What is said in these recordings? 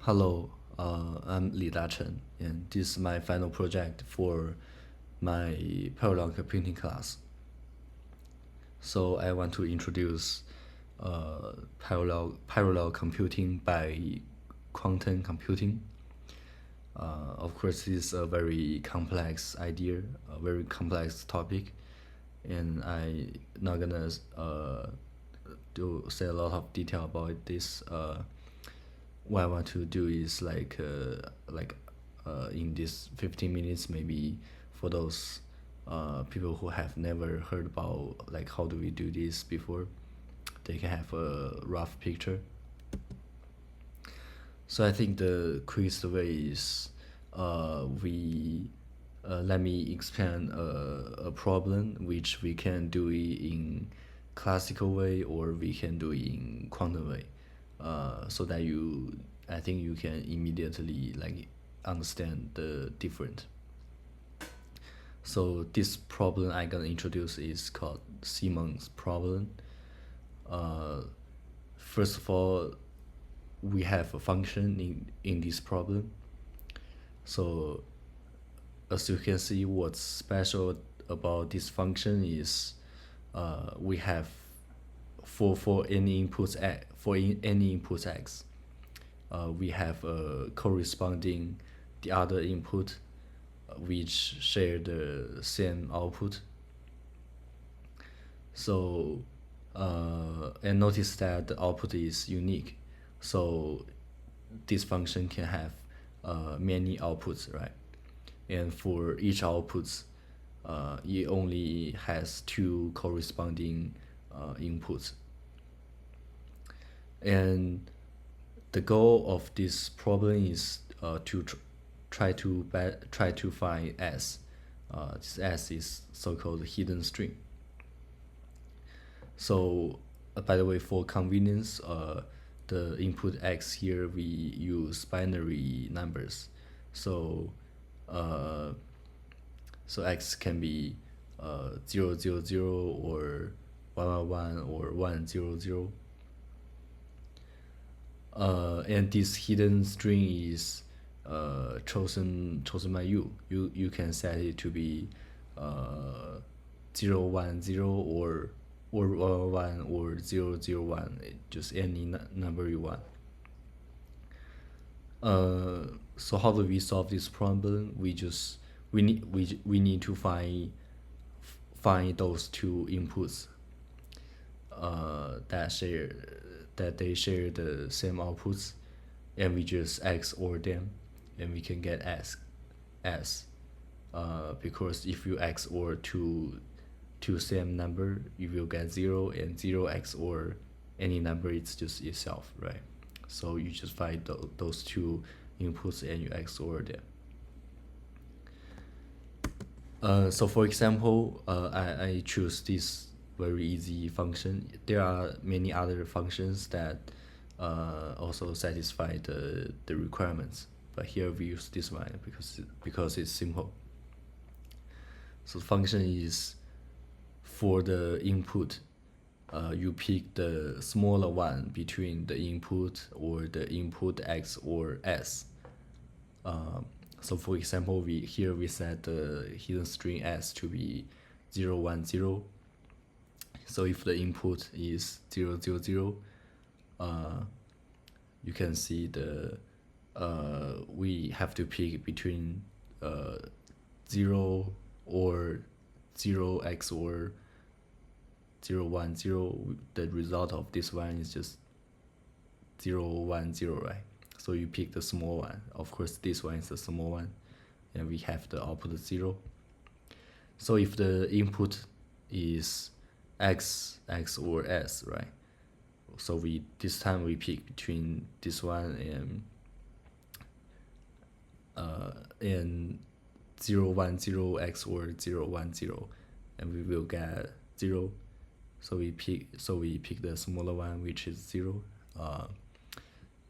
Hello, I'm Li Dachen, and this is my final project for my parallel computing class. So I want to introduce parallel computing by quantum computing. Of course, this is a very complex idea, a very complex topic, and I not gonna do say a lot of detail about this. What I want to do is in this 15 minutes, maybe for those people who have never heard about like how do we do this before, they can have a rough picture. So I think the quickest way is we let me explain a problem which we can do it in classical way or we can do it in quantum way, so that I think you can immediately like understand the difference. So this problem I'm gonna introduce is called Simon's problem. First of all, we have a function in this problem. So as you can see, what's special about this function is we have for any input x, we have a corresponding the other input which share the same output. So and notice that the output is unique. So this function can have many outputs, right? And for each outputs, it only has two corresponding inputs. And the goal of this problem is to try to find s. This s is so-called hidden string. So by the way, for convenience, the input x here we use binary numbers. So x can be 0, 0, 0 or 1, 1, 1 or 1, 0, 0. And this hidden string is chosen by you. You can set it to be 0, 1, 0 or 1, 1 or 0, 0, 1, just any number you want. So how do we solve this problem? We need to find those two inputs that they share the same outputs, and we just XOR them, and we can get s. Because if you XOR two same number, you will get 0, and 0 XOR any number, it's just itself, right? So you just find those two inputs and you XOR them. So for example, I choose this very easy function. There are many other functions that also satisfy the requirements, but here we use this one because it's simple. So the function is, for the input, you pick the smaller one between the input or the input x or s. So for example, we set the hidden string s to be 0, 1, 0. So if the input is 0, 0, 0, you can see we have to pick between 0 or 0x or 0, 1, 0. The result of this one is just 0, 1, 0, right? So you pick the small one. Of course, this one is the small one, and we have the output 0. So if the input is x or s, right? So this time we pick between this one and 0, 1, 0 x or 0, 1, 0, and we will get 0. So we pick the smaller one, which is 0.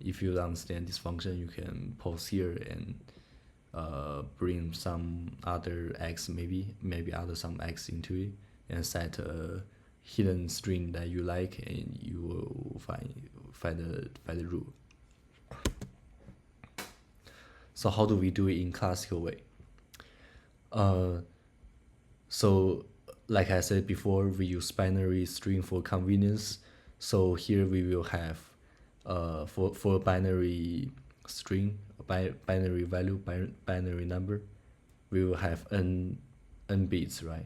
If you understand this function, you can pause here and bring some other x, maybe other some x into it, and set a hidden string that you like, and you will find the rule. So how do we do it in classical way? Uh, so like I said before, we use binary string for convenience. So here we will have for a binary string, binary value, binary number, we will have n bits, right?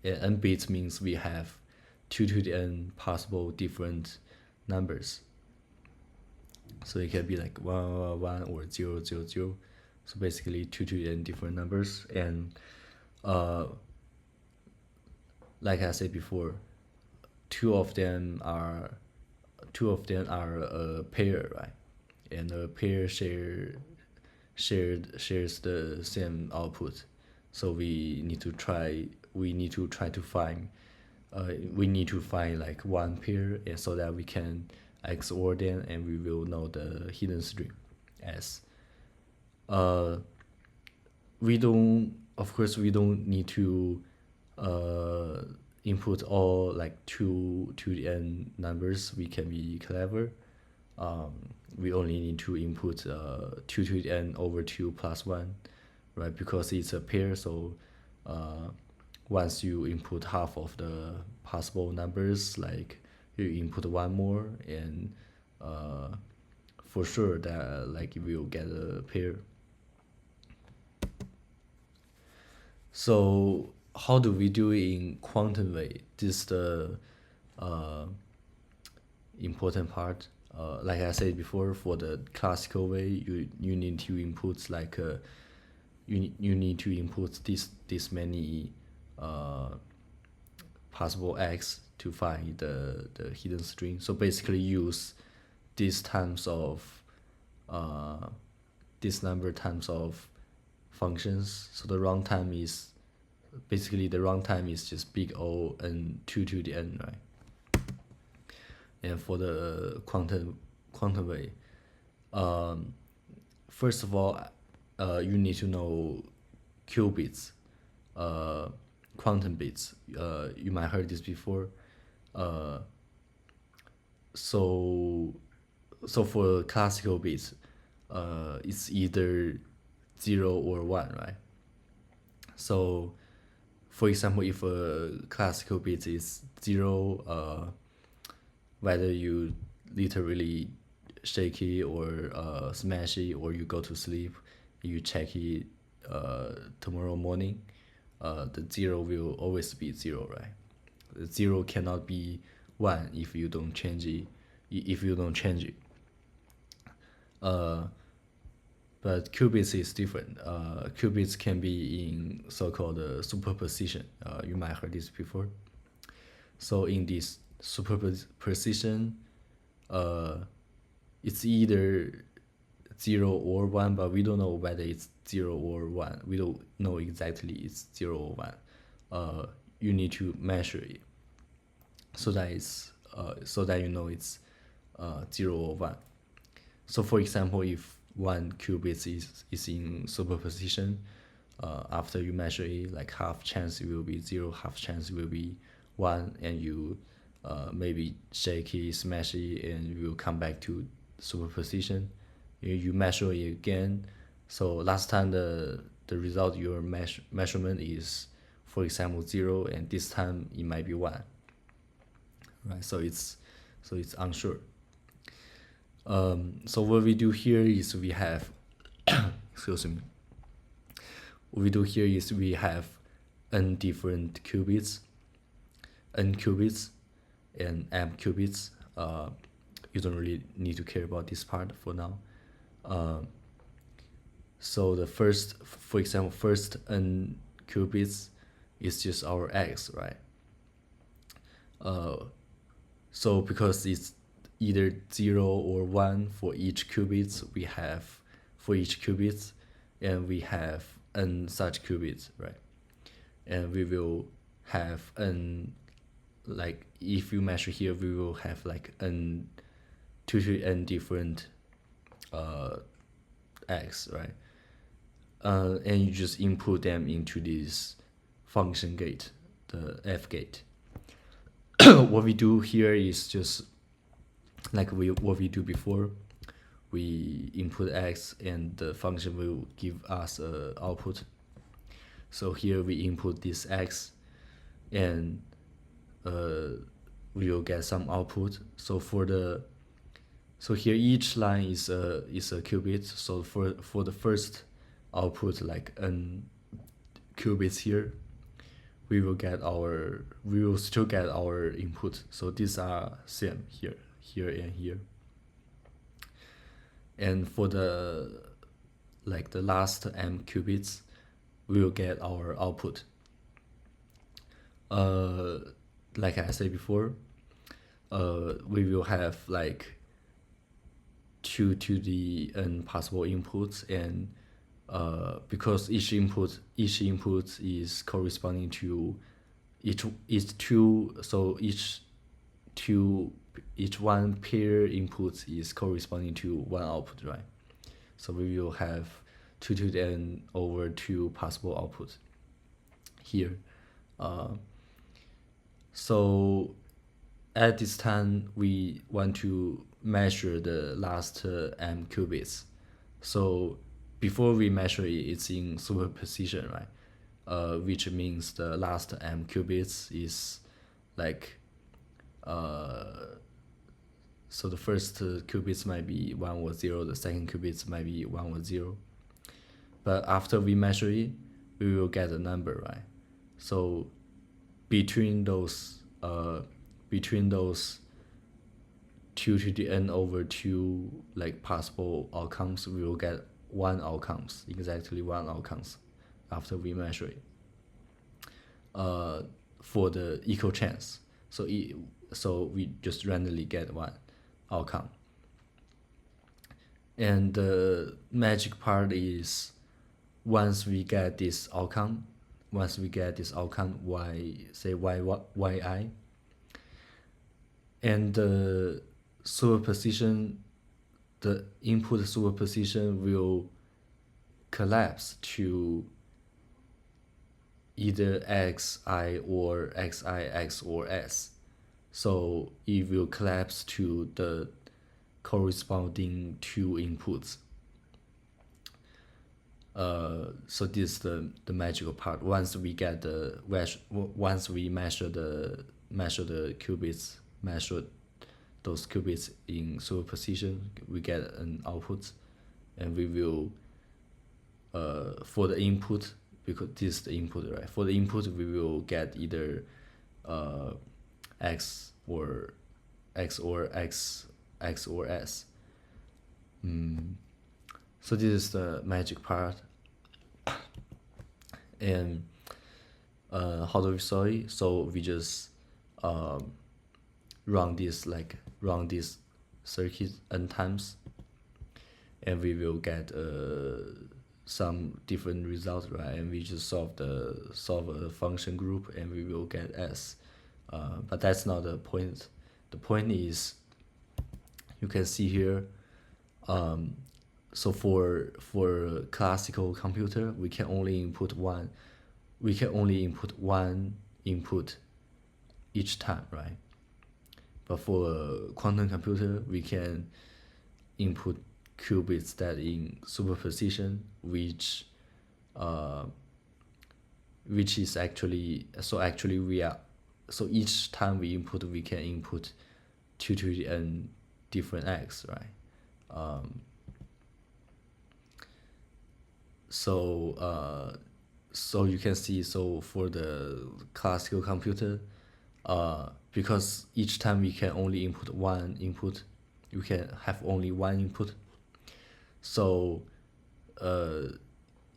Yeah, n bits means we have 2 to the n possible different numbers. So it can be like 1 or 0 0 0. So basically 2 to the n different numbers. And like I said before, two of them are a pair, right? And a pair shares the same output. So we need to try to find like one pair, and so that we can XOR them, and we will know the hidden string as we don't need to input all like 2 to the n numbers. We can be clever. We only need to input 2 to the n over 2 plus 1, right? Because it's a pair, so once you input half of the possible numbers, like you input one more, and for sure that like you will get a pair. So how do we do it in quantum way? This is the important part. Like I said before, for the classical way, you need to input like you need to input this many possible x to find the hidden string. So basically use these times of this number times of functions. So the runtime is just big O and 2 to the n, right? And for the quantum way, first of all, you need to know qubits, quantum bits. You might heard this before. So for classical bits, it's either 0 or 1, right? So for example, if a classical bit is 0, whether you literally shake it or smash it, or you go to sleep, you check it tomorrow morning, the 0 will always be 0, right? The 0 cannot be 1 if you don't change it. But qubits is different. Qubits can be in so-called superposition. You might heard this before. So in this superposition, it's either 0 or 1, but we don't know whether it's 0 or 1. We don't know exactly it's 0 or 1. You need to measure it so that you know it's 0 or 1. So for example, if one qubit is in superposition, after you measure it, like half chance it will be 0, half chance it will be 1, and you maybe shake it, smash it, and you will come back to superposition. You measure it again. So last time the result your measurement is, for example, 0, and this time it might be 1, right? So it's unsure. So what we do here is we have excuse me. What we do here is we have n different qubits, n qubits, and m qubits. You don't really need to care about this part for now. So the first n qubits is just our x, right? So because it's either 0 or 1 for each qubits, and we have n such qubits, right? And we will have n, like if you measure here, we will have like n 2 to n different x, right? And you just input them into this function gate, the f gate. What we do here is just like what we do before. we input x and the function will give us a output. So here we input this x and we will get some output. So here each line is a qubit. So for the first output, like n qubits here, we will still get our input. So these are same here and here. And for the last m qubits, we will get our output. Like I said before, we will have like 2 to the n possible inputs, and because each input is corresponding to each one pair input is corresponding to one output, right? So we will have 2 to the n over 2 possible outputs here. So at this time we want to measure the last m qubits. So before we measure it, it's in superposition, right? Which means the last m qubits is like so the first qubits might be 1 or 0, the second qubits might be 1 or 0. But after we measure it, we will get a number, right? So between those 2 to the n over 2 like possible outcomes, we will get exactly one outcomes after we measure it for the equal chance. So we just randomly get one outcome. And the magic part is once we get this outcome, yi, and the input superposition will collapse to either xi or xi, x or s. So it will collapse to the corresponding 2 inputs. So this is the magical part. Once we measure the qubits, measure those qubits in superposition, we get an output, and we will for the input, because this is the input, right? For the input, we will get either x or s. So this is the magic part. And how do we solve it? So we just run this circuit n times, and we will get some different results, right? And we just solve a function group, and we will get s. But that's not the point. The point is, you can see here, so for classical computer, we can only input one input each time, right? But for a quantum computer, we can input qubits that in superposition, which is actually each time we input, we can input 2 to the n different x, right? So you can see, so for the classical computer, because each time we can only input one input, you can have only one input. So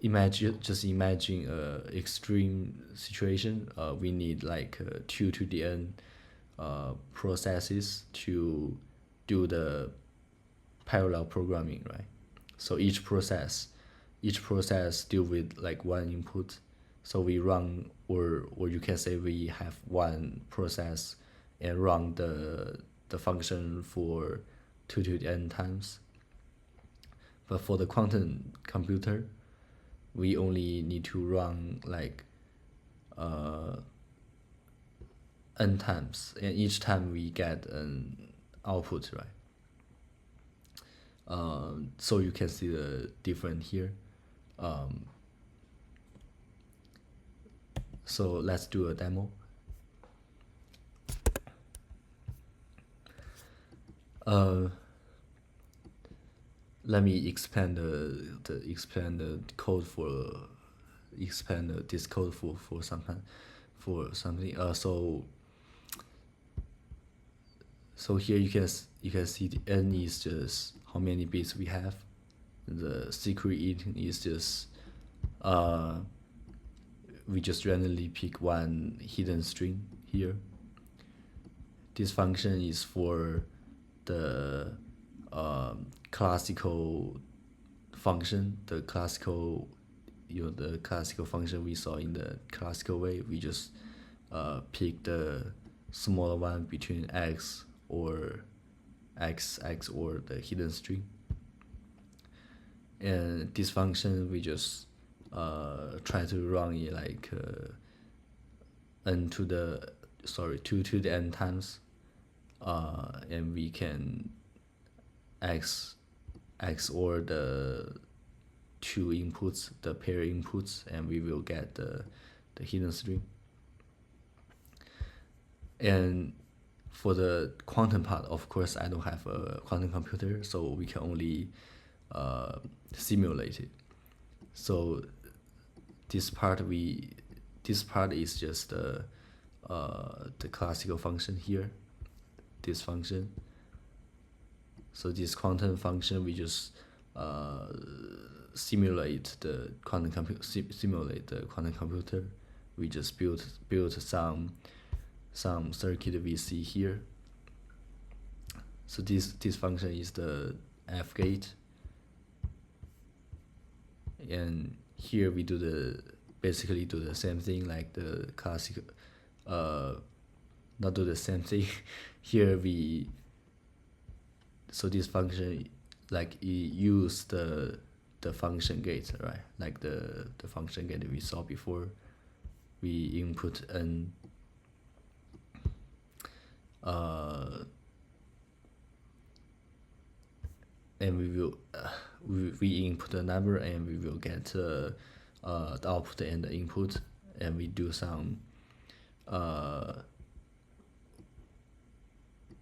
imagine extreme situation. We need like 2 to the n processes to do the parallel programming, right? So each process deal with like one input. So we run, or you can say we have one process and run the function for 2 to the n times. But for the quantum computer, we only need to run like n times, and each time we get an output, right? So you can see the difference here. So let's do a demo. Let me expand this code for something. So here you can see the n is just how many bits we have. The secret int is just we just randomly pick one hidden string here. This function is for the classical function, the classical function we saw in the classical way. We just pick the smaller one between x or the hidden string. And this function we just try to run it like 2 to the n times, and we can x or the two inputs, the pair inputs, and we will get the hidden string. And for the quantum part, of course, I don't have a quantum computer, so we can only simulate it. So this part is just the classical function here, this function. So this quantum function, we just simulate the quantum computer. We just build some circuit we see here. So this function is the f gate, and here we basically do the same thing like the classical. Not do the same thing. Here so this function, like, it use the function gate, right? Like the function gate we saw before. We input n, and we will we input a number, and we will get the output and the input, and we do some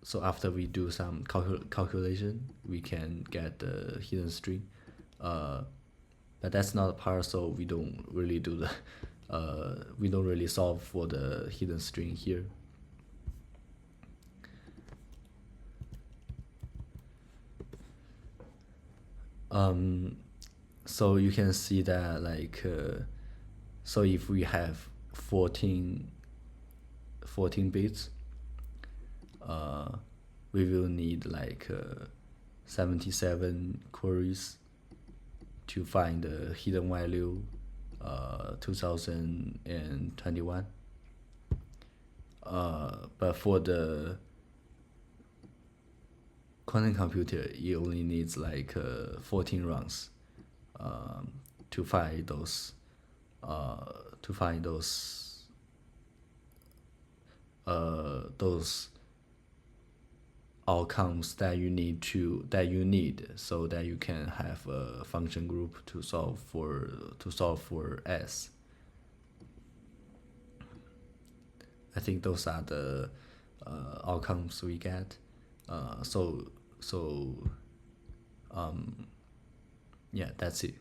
so after we do some calculation, we can get the hidden string, but that's not a part, so we don't really do the we don't really solve for the hidden string here. So you can see that, like, so if we have 14 bits, we will need like 77 queries to find the hidden value 2021. But for the quantum computer, it only needs like 14 runs to find those outcomes that you need so that you can have a function group to solve for S. I think those are the outcomes we get. Yeah, that's it.